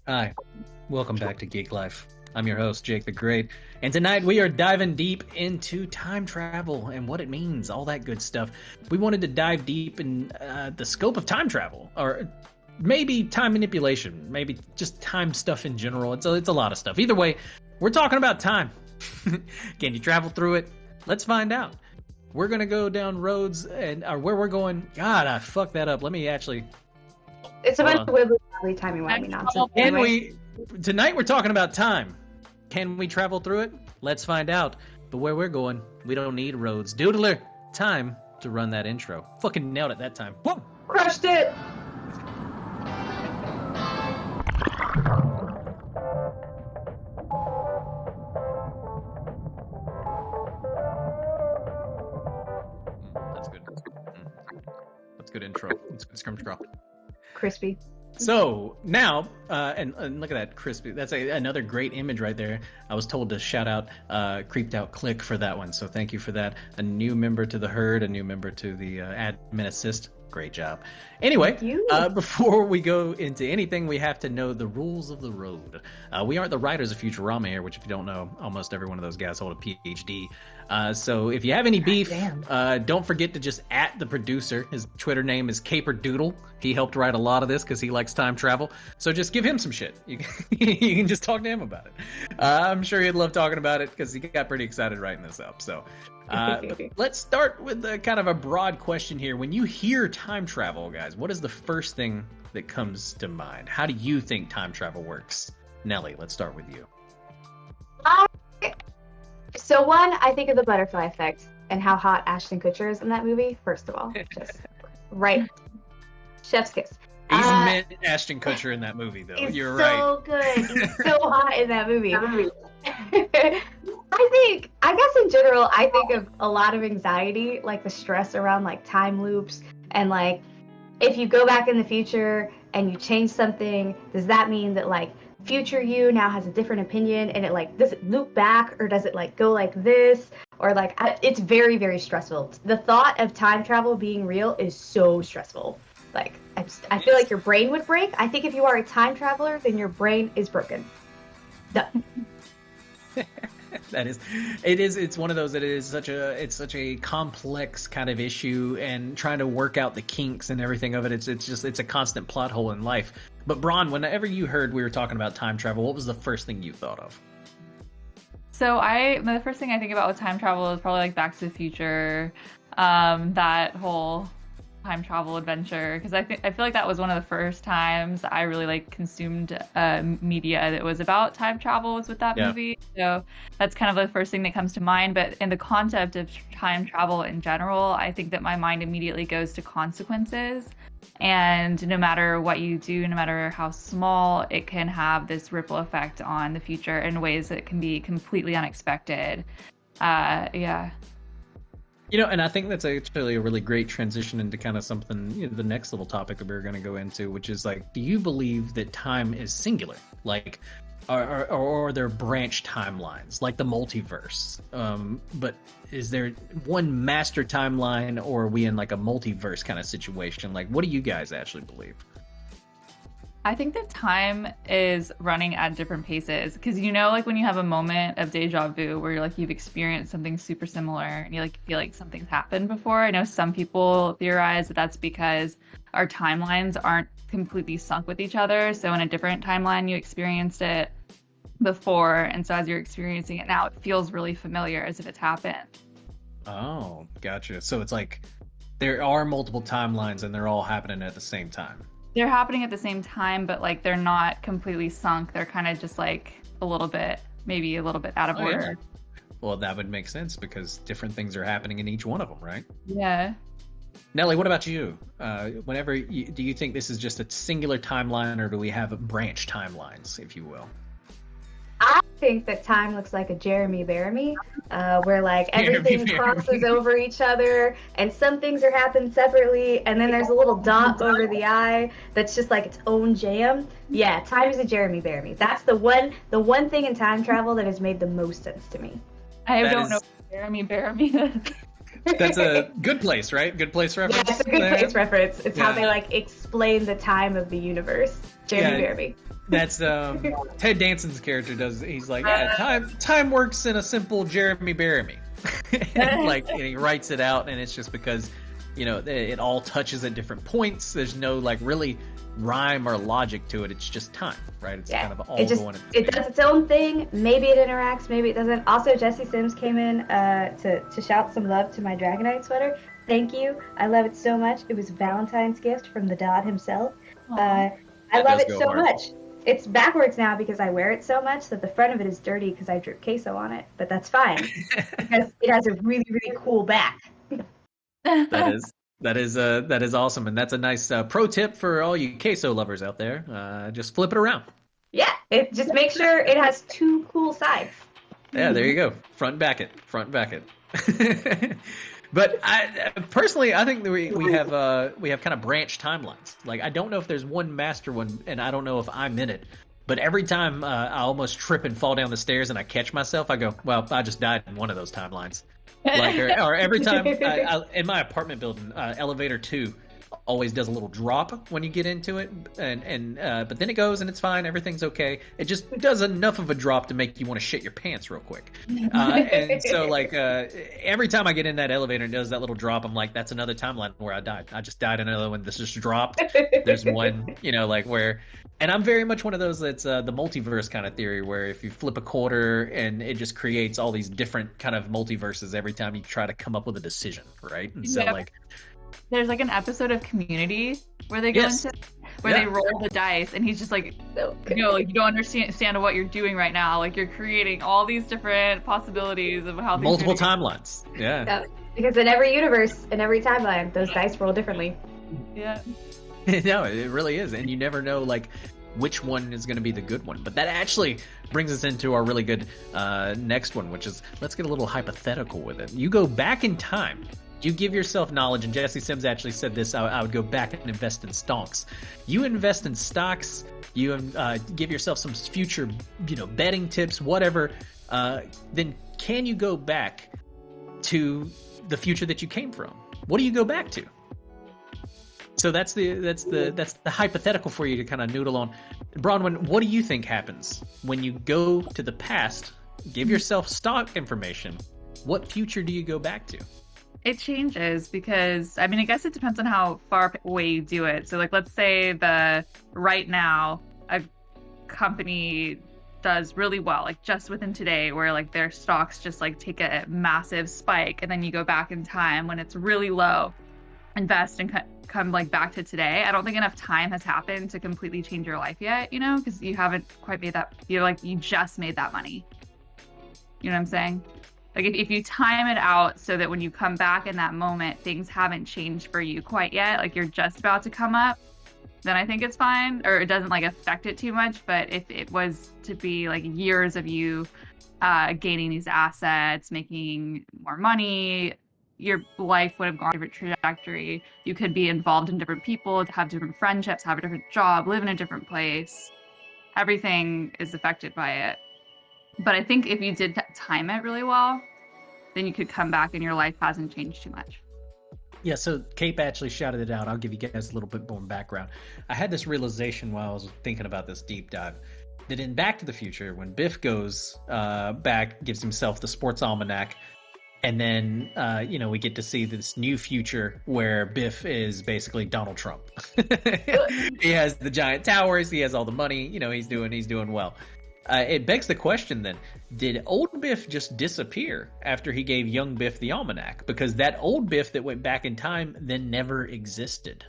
Hi, welcome back to Geek Life. I'm your host, Jake the Great, and tonight we are diving deep into time travel and what it means, all that good stuff. We wanted to dive deep in the scope of time travel, or maybe time manipulation, maybe just time stuff in general. It's a lot of stuff. Either way, we're talking about time. Can you travel through it? Let's find out. We're going to go down roads, and where we're going, God, I fucked that up. Let me actually... It's a bunch of wibbly timey-wimey nonsense. Tonight we're talking about time. Can we travel through it? Let's find out. But where we're going, we don't need roads. Doodler, time to run that intro. Fucking nailed it that time. Whoa! Crushed it! That's good. That's good intro. That's good scrum scrawl. Crispy. So now, and look at that crispy. That's another great image right there. I was told to shout out Creeped Out Click for that one. So thank you for that. A new member to the herd, a new member to the admin assist. Great job. Anyway, before we go into anything, we have to know the rules of the road. We aren't the writers of Futurama here, which if you don't know, almost every one of those guys hold a PhD. So if you have any beef, don't forget to just @ the producer. His Twitter name is Caperdoodle. He helped write a lot of this because he likes time travel. So just give him some shit. You can just talk to him about it. I'm sure he'd love talking about it because he got pretty excited writing this up. So let's start with kind of a broad question here. When you hear time travel, guys, what is the first thing that comes to mind? How do you think time travel works? Nelly, let's start with you. So one, I think of the butterfly effect and how hot Ashton Kutcher is in that movie. First of all, just right, chef's kiss. He's meant Ashton Kutcher in that movie, though. You're right. So good. He's so hot in that movie. I guess in general, I think of a lot of anxiety, like the stress around like time loops and like if you go back in the future and you change something, does that mean that like future you now has a different opinion and it like does it loop back or does it like go like this or like it's very, very stressful. The thought of time travel being real is so stressful. Like I feel like your brain would break. I think if you are a time traveler, then your brain is broken. Done. It's one of those that is such a complex kind of issue, and trying to work out the kinks and everything of it. It's a constant plot hole in life. But Braun, whenever you heard we were talking about time travel, what was the first thing you thought of? So the first thing I think about with time travel is probably like Back to the Future, that whole time travel adventure, because I feel like that was one of the first times I really like consumed media that was about time travel was with that movie. So that's kind of the first thing that comes to mind. But in the concept of time travel in general, I think that my mind immediately goes to consequences. And no matter what you do, no matter how small, it can have this ripple effect on the future in ways that can be completely unexpected. And I think that's actually a really great transition into kind of something, the next little topic that we're going to go into, which is like, do you believe that time is singular? Like, or are there branch timelines, like the multiverse? But is there one master timeline, or are we in like a multiverse kind of situation? Like, what do you guys actually believe? I think that time is running at different paces because, like when you have a moment of deja vu where you're like, you've experienced something super similar and you like feel like something's happened before. I know some people theorize that that's because our timelines aren't completely sunk with each other. So in a different timeline, you experienced it before. And so as you're experiencing it now, it feels really familiar as if it's happened. Oh, gotcha. So it's like there are multiple timelines and they're all happening at the same time. They're happening at the same time, but like they're not completely sunk. They're kind of just like maybe a little bit out of order. Yeah. Well, that would make sense because different things are happening in each one of them, right? Yeah. Nelly, what about you? Do you think this is just a singular timeline, or do we have branch timelines, if you will? I think that time looks like a Jeremy Bearimy, where like everything crosses over each other and some things are happening separately, and then there's a little dot over the I that's just like its own jam. Yeah, time is a Jeremy Bearimy. That's the one thing in time travel that has made the most sense to me. I don't know what Jeremy Bearimy is. That's a Good Place, right? Good Place reference. Yeah, it's a Good Place reference. It's how they like explain the time of the universe. Jeremy. That's Ted Danson's character does. He's like, time works in a simple Jeremy Bearimy. and he writes it out, and it's just because it all touches at different points. There's no like really rhyme or logic to it. It's just time, right? It's kind of all going. It does its own thing. Maybe it interacts, maybe it doesn't. Also, Jesse Sims came in to shout some love to my Dragonite sweater. Thank you. I love it so much. It was Valentine's gift from the God himself. I love it so much. It's backwards now because I wear it so much that the front of it is dirty because I drip queso on it. But that's fine because it has a really, really cool back. That is awesome, and that's a nice pro tip for all you queso lovers out there. Just flip it around. Yeah, just make sure it has two cool sides. Yeah, there you go. Front back it. But I personally, I think that we have kind of branched timelines. Like, I don't know if there's one master one, and I don't know if I'm in it. But every time I almost trip and fall down the stairs and I catch myself, I go, well, I just died in one of those timelines. Like, or every time in my apartment building, elevator 2 always does a little drop when you get into it, and but then it goes and it's fine, everything's okay. It just does enough of a drop to make you want to shit your pants real quick. And so like every time I get in that elevator and it does that little drop, I'm like, that's another timeline where I died. I just died in another one. This just dropped. There's one, like where. And I'm very much one of those that's the multiverse kind of theory, where if you flip a quarter and it just creates all these different kind of multiverses every time you try to come up with a decision, right? And so like there's like an episode of Community where they go into they roll the dice, and he's just like, like you don't understand what you're doing right now. Like, you're creating all these different possibilities of how multiple timelines. Yeah, because in every universe, in every timeline, those dice roll differently. Yeah. No, it really is, and you never know like which one is going to be the good one. But that actually brings us into our really good next one, which is, let's get a little hypothetical with it. You go back in time. You give yourself knowledge, and Jesse Sims actually said this, I would go back and invest in stocks. You invest in stocks, you give yourself some future betting tips, whatever, then can you go back to the future that you came from? What do you go back to? So that's the hypothetical for you to kind of noodle on. Bronwyn, what do you think happens when you go to the past, give yourself stock information? What future do you go back to? It changes because, I guess it depends on how far away you do it. So, like, let's say right now, a company does really well, like just within today, where like their stocks just like take a massive spike, and then you go back in time when it's really low, invest and come like back to today. I don't think enough time has happened to completely change your life yet, because you haven't quite made that, you just made that money. You know what I'm saying? Like, if you time it out so that when you come back in that moment, things haven't changed for you quite yet, like you're just about to come up, then I think it's fine, or it doesn't like affect it too much. But if it was to be like years of you gaining these assets, making more money, your life would have gone a different trajectory. You could be involved in different people, have different friendships, have a different job, live in a different place. Everything is affected by it. But I think if you did time it really well, then you could come back and your life hasn't changed too much. Yeah, so Cape actually shouted it out. I'll give you guys a little bit more background. I had this realization while I was thinking about this deep dive, that in Back to the Future, when Biff goes back, gives himself the sports almanac, and then, we get to see this new future where Biff is basically Donald Trump. He has the giant towers. He has all the money. He's doing well. It begs the question then, did old Biff just disappear after he gave young Biff the almanac? Because that old Biff that went back in time then never existed.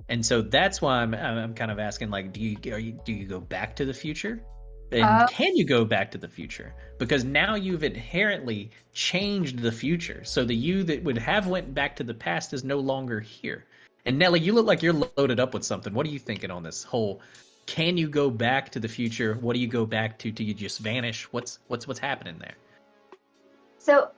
And so that's why I'm kind of asking, like, do you go back to the future? And can you go back to the future? Because now you've inherently changed the future. So the you that would have went back to the past is no longer here. And Nelly, you look like you're loaded up with something. What are you thinking on this whole, can you go back to the future? What do you go back to? Do you just vanish? What's happening there? So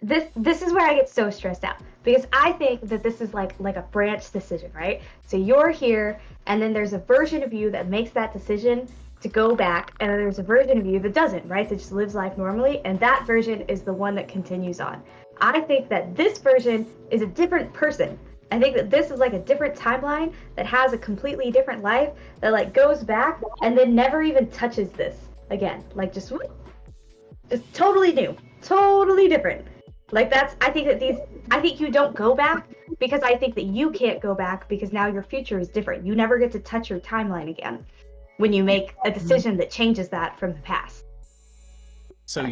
this is where I get so stressed out, because I think that this is like a branch decision, right? So you're here, and then there's a version of you that makes that decision to go back, and then there's a version of you that doesn't, right? That just lives life normally, and that version is the one that continues on. I think that this version is a different person. I think that this is like a different timeline that has a completely different life that like goes back and then never even touches this again. Like just totally new, totally different. Like I think you don't go back because I think that you can't go back because now your future is different. You never get to touch your timeline again when you make a decision that changes that from the past. So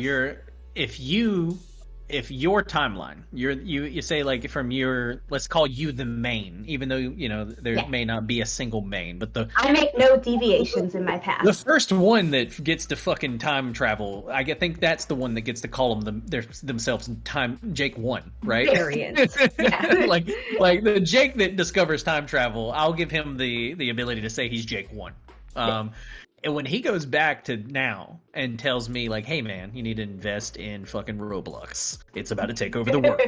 if your timeline, you say like from your, let's call you the main, even though there may not be a single main, but I make no deviations in my past. The first one that gets to fucking time travel, I think that's the one that gets to call themselves time Jake 1, right? Variants. Yeah. like the Jake that discovers time travel, I'll give him the ability to say he's Jake 1. And when he goes back to now and tells me, like, hey, man, you need to invest in fucking Roblox. It's about to take over the world.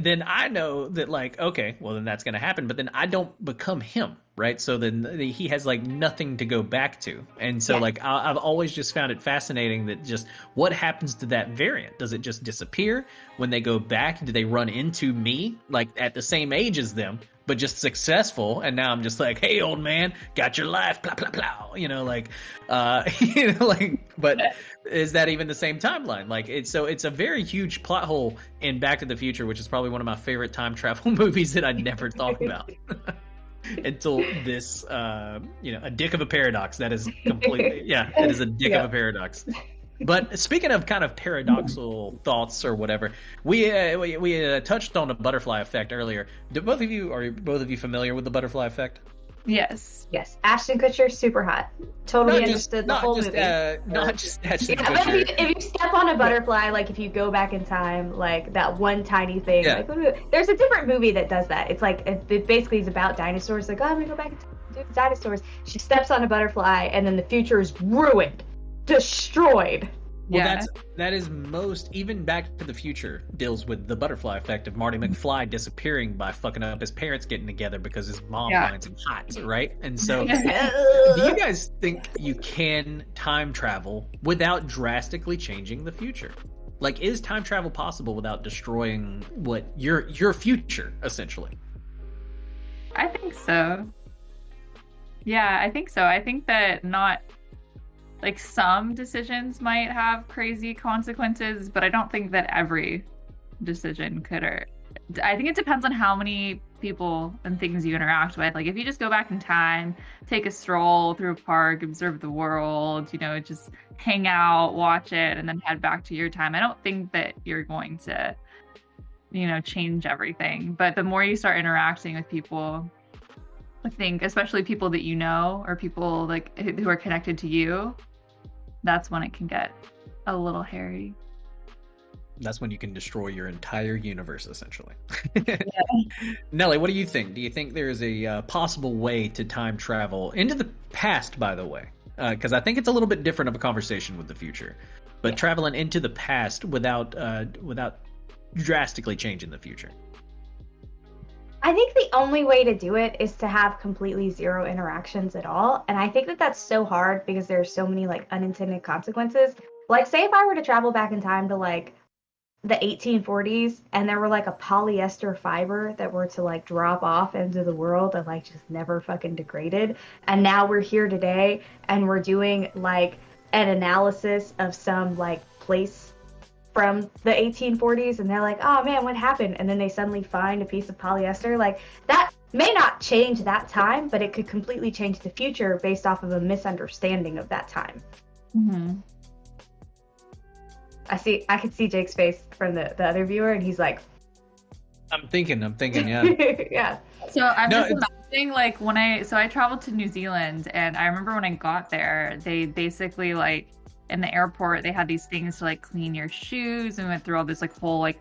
Then I know that, like, okay, well, then that's going to happen. But then I don't become him, right? So then he has, like, nothing to go back to. And so, like, I've always just found it fascinating that just what happens to that variant? Does it just disappear? When they go back, do they run into me, like, at the same age as them? But just successful, and now I'm just like, hey, old man, got your life, blah blah blah, but is that even the same timeline? Like, it's a very huge plot hole in Back to the Future, which is probably one of my favorite time travel movies that I never thought about until this, a dick of a paradox. That is completely, that is a dick of a paradox. But speaking of kind of paradoxical thoughts or whatever, we touched on the butterfly effect earlier. Are both of you familiar with the butterfly effect? Yes. Yes. Ashton Kutcher, super hot. Totally understood the whole movie. Not just Ashton Kutcher. But if you step on a butterfly, like if you go back in time, like that one tiny thing, like there's a different movie that does that. It's like it basically is about dinosaurs. Like, oh, I'm gonna go back in time and do dinosaurs. She steps on a butterfly, and then the future is ruined. Destroyed. Well, that is most, even Back to the Future deals with the butterfly effect of Marty McFly disappearing by fucking up his parents getting together because his mom finds him hot, right? And so, do you guys think you can time travel without drastically changing the future? Like, is time travel possible without destroying what your future, essentially? I think so. Yeah, I think so. I think that like some decisions might have crazy consequences, but I don't think that every decision could. I think it depends on how many people and things you interact with. Like if you just go back in time, take a stroll through a park, observe the world, just hang out, watch it, and then head back to your time. I don't think that you're going to, change everything. But the more you start interacting with people, I think, especially people that you know or people like who are connected to you, that's when it can get a little hairy. That's when you can destroy your entire universe, essentially. Nelly, what do you think? Do you think there is a possible way to time travel into the past, by the way? Because I think it's a little bit different of a conversation with the future. But traveling into the past without drastically changing the future. I think the only way to do it is to have completely zero interactions at all. And I think that that's so hard because there are so many like unintended consequences. Like say if I were to travel back in time to like the 1840s and there were like a polyester fiber that were to like drop off into the world and like just never fucking degraded. And now we're here today and we're doing like an analysis of some like place from the 1840s and they're like, oh man, what happened? And then they suddenly find a piece of polyester. Like that may not change that time, but it could completely change the future based off of a misunderstanding of that time. Mm-hmm. I could see Jake's face from the other viewer and he's like, I'm thinking, yeah. Yeah. So I'm just imagining like I traveled to New Zealand and I remember when I got there, they basically like in the airport, they had these things to like clean your shoes and went through all this like whole like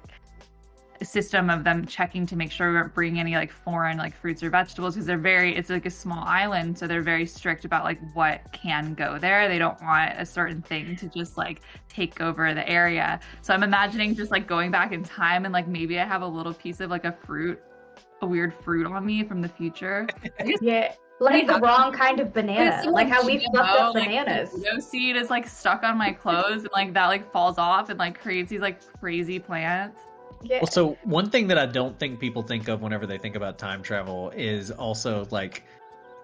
system of them checking to make sure we weren't bringing any like foreign like fruits or vegetables, because it's like a small island, so they're very strict about like what can go there. They don't want a certain thing to just like take over the area. So I'm imagining just like going back in time and like maybe I have a little piece of like a weird fruit on me from the future. Yeah. Like the wrong kind of banana, like how we fucked up bananas. Like, no seed is like stuck on my clothes, and like that like falls off and like creates these like crazy plants. Yeah. Well, so one thing that I don't think people think of whenever they think about time travel is also like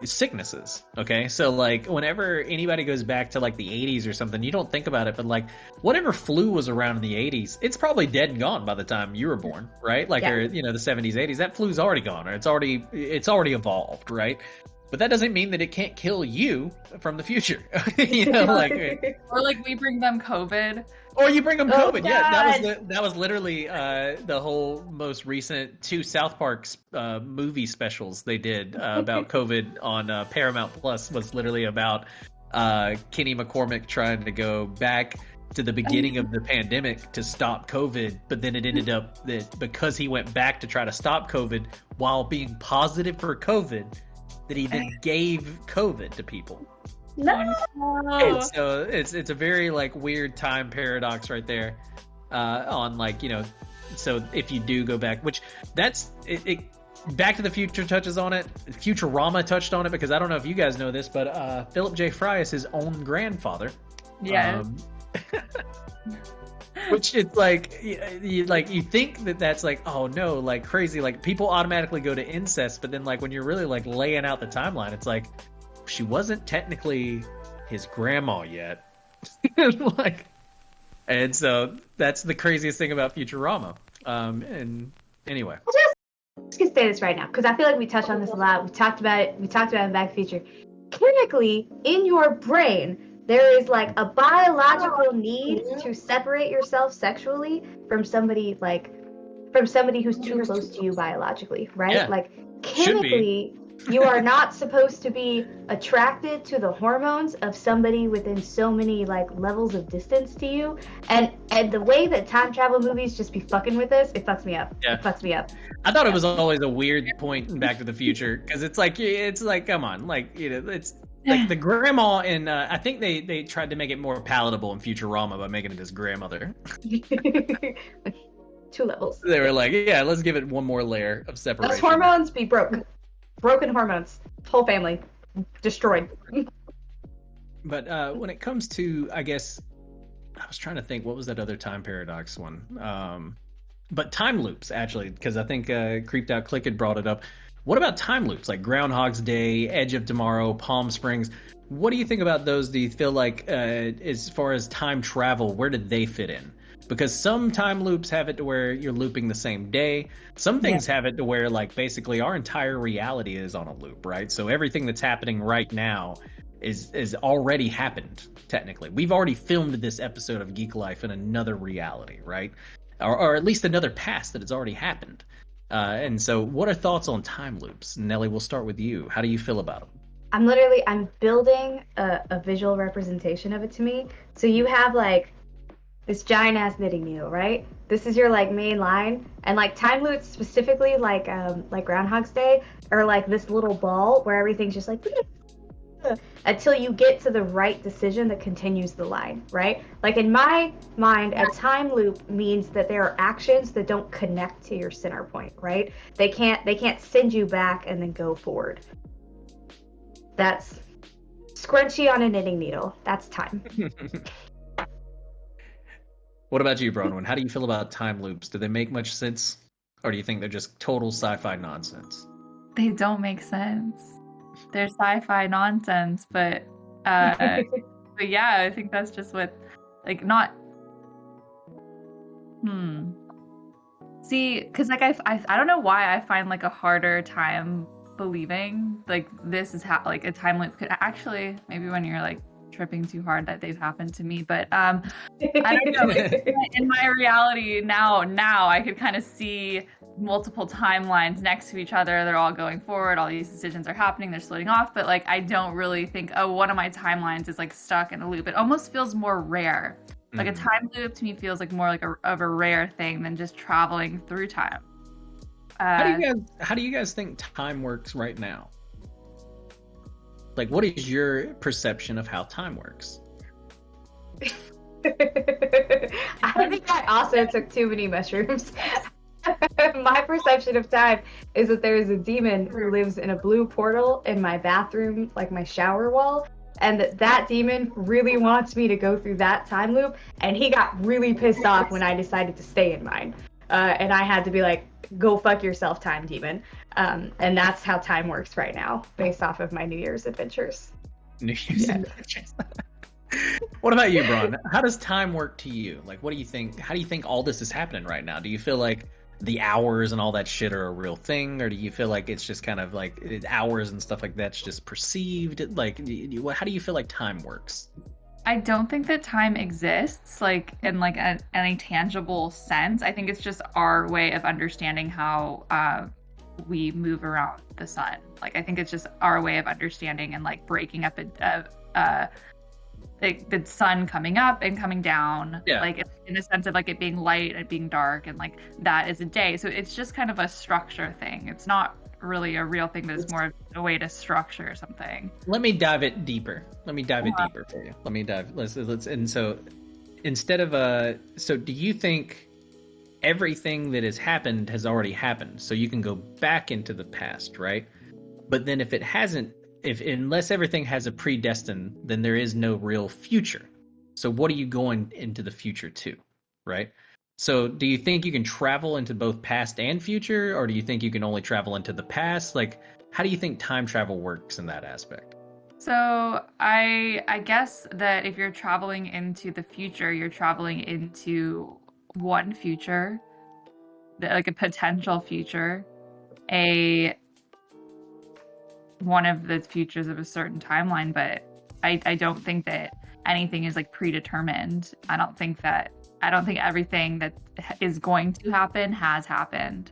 sicknesses. Okay, so like whenever anybody goes back to like the 80s or something, you don't think about it, but like whatever flu was around in the 80s, it's probably dead and gone by the time you were born, right? Like, or the 70s, 80s, that flu's already gone, or it's already evolved, right? But that doesn't mean that it can't kill you from the future. Like, or like we bring them COVID, or you bring them COVID. God. Yeah, that was literally the whole most recent 2 South Park movie specials they did about COVID on Paramount Plus. Was literally about Kenny McCormick trying to go back to the beginning of the pandemic to stop COVID, but then it ended up that because he went back to try to stop COVID while being positive for COVID, that he then gave COVID to people. No. And so it's a very like weird time paradox right there. On like, so if you do go back, which that's it Back to the Future touches on it. Futurama touched on it, because I don't know if you guys know this, but Philip J. Fry is his own grandfather. Yeah. Which it's like you think that's like, oh no, like crazy, like people automatically go to incest, but then like when you're really like laying out the timeline, it's like she wasn't technically his grandma yet. Like, and so that's the craziest thing about Futurama. And anyway, I'm just gonna say this right now because I feel like we touched on this a lot. We talked about it in Back to the Future. Chemically, in your brain, there is like a biological need to separate yourself sexually from somebody who's too close to you biologically, right? Yeah. Like chemically, you are not supposed to be attracted to the hormones of somebody within so many like levels of distance to you. And the way that time travel movies just be fucking with us, it fucks me up. Yeah. It fucks me up. I thought it was always a weird point in Back to the Future, because it's like come on, like it's like the grandma, and I think they tried to make it more palatable in Futurama by making it his grandmother. 2 levels. They were like, yeah, let's give it one more layer of separation. Those hormones be broken. Broken hormones. Whole family destroyed. But when it comes to, I guess, I was trying to think, what was that other time paradox one? But time loops, actually, because I think Creeped Out Click had brought it up. What about time loops, like Groundhog's Day, Edge of Tomorrow, Palm Springs? What do you think about those? Do you feel like, as far as time travel, where did they fit in? Because some time loops have it to where you're looping the same day. Some things have it to where, like, basically our entire reality is on a loop, right? So everything that's happening right now is already happened, technically. We've already filmed this episode of Geek Life in another reality, right? Or at least another past that has already happened. And so what are thoughts on time loops? Nelly, we'll start with you. How do you feel about them? I'm building a visual representation of it to me. So you have like this giant ass knitting needle, right? This is your like main line, and like time loops specifically like Groundhog's Day are like this little ball where everything's just like until you get to the right decision that continues the line, right? Like in my mind, a time loop means that there are actions that don't connect to your center point, right? They can't send you back and then go forward. That's scrunchy on a knitting needle. That's time. What about you, Bronwyn? How do you feel about time loops? Do they make much sense? Or do you think they're just total sci-fi nonsense? They don't make sense. They're sci-fi nonsense, but yeah, I think that's just what, like, not. See, because like I don't know why I find like a harder time believing like this is how like a time loop could actually, maybe when you're like tripping too hard, that they've happened to me, but I don't know. In my reality now I could kind of see multiple timelines next to each other. They're all going forward, all these decisions are happening, they're splitting off, but like I don't really think, oh, one of my timelines is like stuck in a loop. It almost feels more rare Like a time loop to me feels like more like of a rare thing than just traveling through time. How do you guys think time works right now? Like, what is your perception of how time works? I think I also took too many mushrooms. My perception of time is that there is a demon who lives in a blue portal in my bathroom, like my shower wall, and that demon really wants me to go through that time loop, and he got really pissed off when I decided to stay in mine. And I had to be like, go fuck yourself, time demon. And that's how time works right now, based off of my New Year's adventures. New Year's adventures. What about you, Braun? How does time work to you? Like, what do you think? How do you think all this is happening right now? Do you feel like the hours and all that shit are a real thing, or do you feel like it's just kind of like hours and stuff like that's just perceived? Like, how do you feel like time works? I don't think that time exists, like in like any tangible sense. I think it's just our way of understanding how we move around the sun. Like, I think it's just our way of understanding and like breaking up the sun coming up and coming down, like in the sense of like it being light and being dark, and like that is a day. So it's just kind of a structure thing. It's not really a real thing, but it's more a way to structure something. Let me dive it deeper. Let me dive it deeper for you. Let's and so instead of so do you think everything that has happened has already happened, so you can go back into the past, right? But then if it hasn't, unless everything has a predestined, then there is no real future. So what are you going into the future to, right? So do you think you can travel into both past and future, or do you think you can only travel into the past? Like, how do you think time travel works in that aspect? So I guess that if you're traveling into the future, you're traveling into one future, like a potential future, one of the futures of a certain timeline, but I don't think that anything is like predetermined. I don't think everything that is going to happen has happened.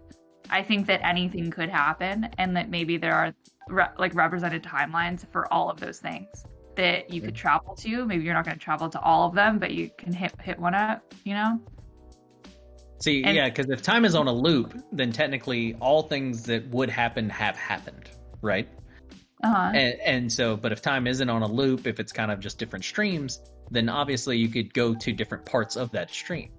I think that anything could happen, and that maybe there are like represented timelines for all of those things that you could travel to. Maybe you're not going to travel to all of them, but you can hit one up, you know? See, because if time is on a loop, then technically all things that would happen have happened, right? Uh-huh. And so, but if time isn't on a loop, if it's kind of just different streams, then obviously you could go to different parts of that stream.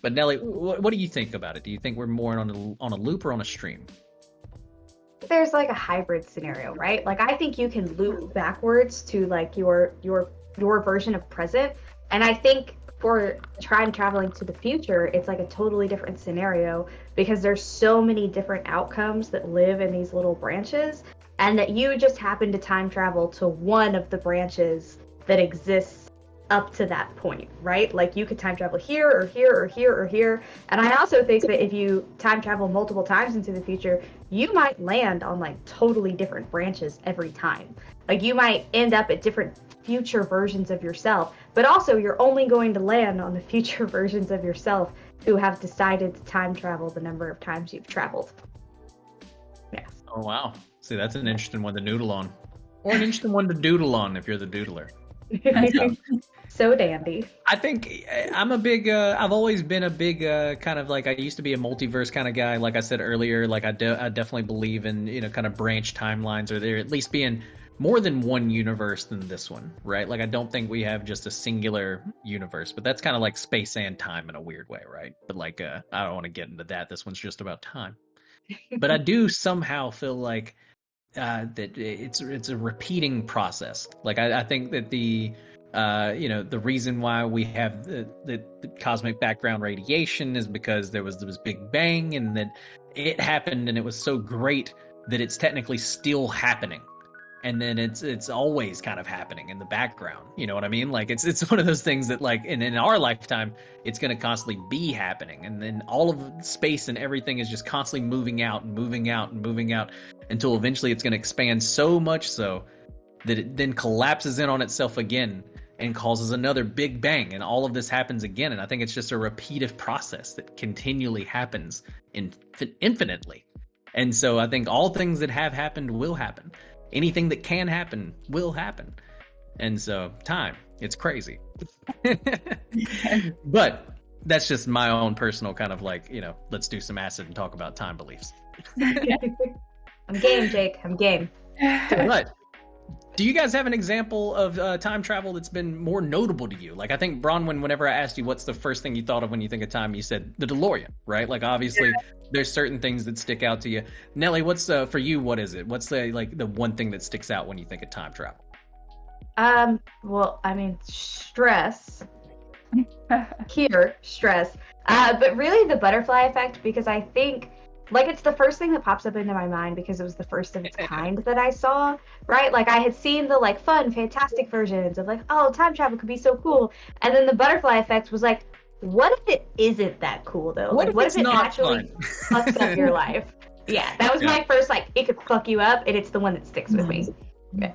But Nelly, what do you think about it? Do you think we're more on a loop or on a stream? There's like a hybrid scenario, right? Like, I think you can loop backwards to like your version of present, and I think for time traveling to the future, it's like a totally different scenario, because there's so many different outcomes that live in these little branches, and that you just happen to time travel to one of the branches that exists up to that point, right? Like, you could time travel here or here or here or here. And I also think that if you time travel multiple times into the future, you might land on like totally different branches every time. Like, you might end up at different future versions of yourself, but also you're only going to land on the future versions of yourself who have decided to time travel the number of times you've traveled. Yes. Oh, wow. See, that's an interesting one to noodle on. Or an interesting one to doodle on if you're the doodler. So dandy. I think I'm a big, I've always been a big kind of like, I used to be a multiverse kind of guy. Like I said earlier, like I definitely believe in, kind of branch timelines, or there at least being more than one universe than this one, right? Like, I don't think we have just a singular universe, but that's kind of like space and time in a weird way, right? But like, I don't want to get into that. This one's just about time. But I do somehow feel like that it's a repeating process. Like, I think that the reason why we have the cosmic background radiation is because there was this big bang, and that it happened, and it was so great that it's technically still happening. And then it's always kind of happening in the background. You know what I mean? Like, it's one of those things that, like, in our lifetime, it's going to constantly be happening. And then all of space and everything is just constantly moving out and moving out and moving out until eventually it's going to expand so much so that it then collapses in on itself again and causes another big bang. And all of this happens again. And I think it's just a repetitive process that continually happens infinitely. And so I think all things that have happened will happen. Anything that can happen will happen. And so time It's crazy. But that's just my own personal kind of like, let's do some acid and talk about time beliefs. I'm game, Jake. I'm game. But do you guys have an example of time travel that's been more notable to you? Like, I think, Bronwyn, whenever I asked you what's the first thing you thought of when you think of time, you said the DeLorean, right? Like, obviously, there's certain things that stick out to you. Nelly, what's for you? What is it? What's the one thing that sticks out when you think of time travel? Well, I mean, stress. Stress. But really the butterfly effect, because I think, like, it's the first thing that pops up into my mind because it was the first of its kind that I saw, right? Like, I had seen the, like, fun, fantastic versions of, like, oh, time travel could be so cool. And then the butterfly effect was like, what if it isn't that cool, though? What if it actually fucks up your life? Yeah, that was my first, like, it could fuck you up, and it's the one that sticks with me. Yeah.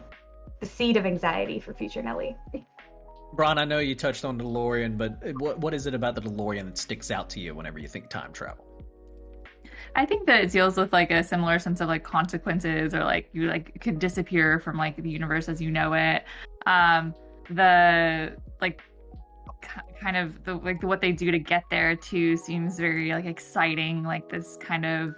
The seed of anxiety for future Nelly. Bron, I know you touched on the DeLorean, but what is it about the DeLorean that sticks out to you whenever you think time travel? I think that it deals with like a similar sense of like consequences, or like you like could disappear from like the universe as you know it. The like kind of the like what they do to get there too seems very like exciting, like this kind of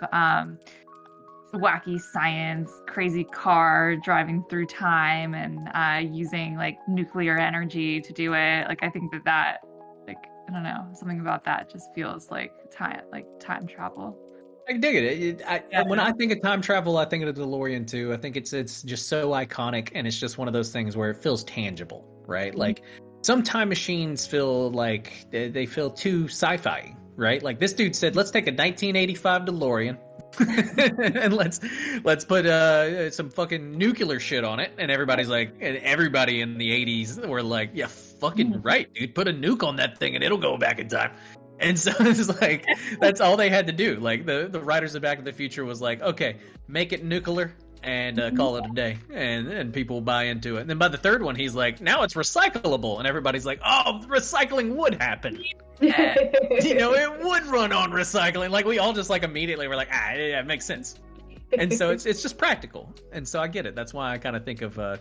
wacky science, crazy car driving through time and using like nuclear energy to do it. Like I think that like I don't know, something about that just feels like time travel. I dig it. When I think of time travel, I think of the DeLorean too. I think it's just so iconic, and it's just one of those things where it feels tangible, right? Mm-hmm. Like some time machines feel like they feel too sci-fi, right? Like this dude said, let's take a 1985 DeLorean and let's put some fucking nuclear shit on it, and everybody's like, and everybody in the 80s were like, yeah, fucking right, dude, put a nuke on that thing and it'll go back in time. And so it's like, that's all they had to do. Like the writers of Back to the Future was like, okay, make it nuclear and call it a day, and people buy into it. And then by the third one, he's like, now it's recyclable, and everybody's like, oh, recycling would happen. It would run on recycling. Like we all just like immediately were like, yeah, it makes sense. And so it's just practical. And so I get it. That's why I kind of think of